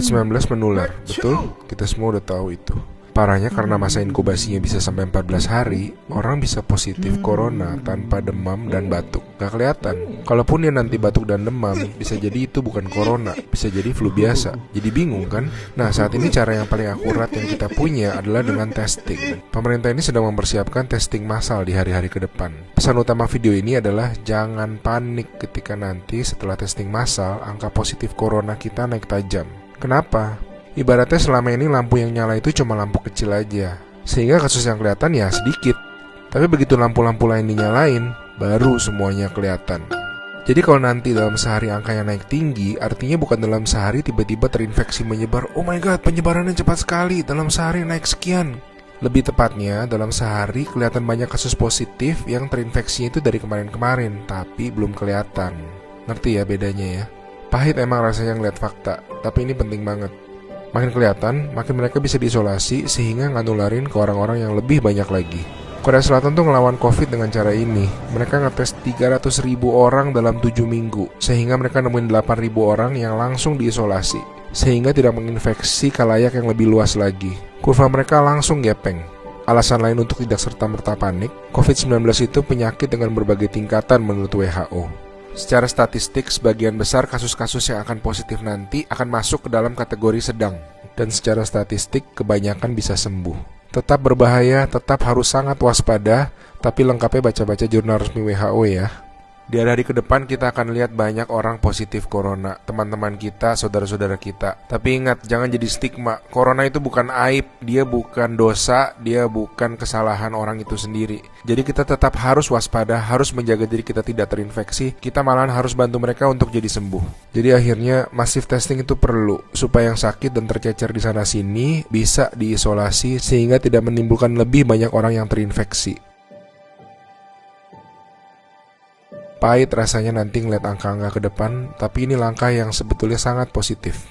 COVID-19 menular, betul? Kita semua udah tahu itu. Parahnya karena masa inkubasinya bisa sampai 14 hari, orang bisa positif corona tanpa demam dan batuk. Gak kelihatan. Kalaupun dia nanti batuk dan demam, bisa jadi itu bukan corona, bisa jadi flu biasa. Jadi bingung kan? Nah, saat ini cara yang paling akurat yang kita punya adalah dengan testing. Pemerintah ini sedang mempersiapkan testing massal di hari-hari ke depan. Pesan utama video ini adalah jangan panik ketika nanti setelah testing massal, angka positif corona kita naik tajam. Kenapa? Ibaratnya selama ini lampu yang nyala itu cuma lampu kecil aja, sehingga kasus yang kelihatan ya sedikit. Tapi begitu lampu-lampu lain dinyalain, baru semuanya kelihatan. Jadi kalau nanti dalam sehari angkanya naik tinggi, artinya bukan dalam sehari tiba-tiba terinfeksi menyebar. Oh my god, penyebarannya cepat sekali, dalam sehari naik sekian. Lebih tepatnya, dalam sehari kelihatan banyak kasus positif yang terinfeksinya itu dari kemarin-kemarin, tapi belum kelihatan. Ngerti ya bedanya ya? Pahit emang rasanya ngeliat fakta, tapi ini penting banget. Makin kelihatan, makin mereka bisa diisolasi sehingga nggak nularin ke orang-orang yang lebih banyak lagi. Korea Selatan tuh ngelawan COVID dengan cara ini. Mereka ngetes 300.000 orang dalam 7 minggu, sehingga mereka nemuin 8.000 orang yang langsung diisolasi, sehingga tidak menginfeksi khalayak yang lebih luas lagi. Kurva mereka langsung gepeng. Alasan lain untuk tidak serta-merta panik, COVID-19 itu penyakit dengan berbagai tingkatan menurut WHO. Secara statistik, sebagian besar kasus-kasus yang akan positif nanti akan masuk ke dalam kategori sedang. Dan secara statistik, kebanyakan bisa sembuh. Tetap berbahaya, tetap harus sangat waspada, tapi lengkapnya baca-baca jurnal resmi WHO ya. Di hari-hari ke depan kita akan lihat banyak orang positif corona, teman-teman kita, saudara-saudara kita. Tapi ingat, jangan jadi stigma. Corona itu bukan aib, dia bukan dosa, dia bukan kesalahan orang itu sendiri. Jadi kita tetap harus waspada, harus menjaga diri kita tidak terinfeksi. Kita malahan harus bantu mereka untuk jadi sembuh. Jadi akhirnya massive testing itu perlu, supaya yang sakit dan tercecer di sana-sini bisa diisolasi sehingga tidak menimbulkan lebih banyak orang yang terinfeksi. Pahit rasanya nanti ngeliat angka-angka ke depan, tapi ini langkah yang sebetulnya sangat positif.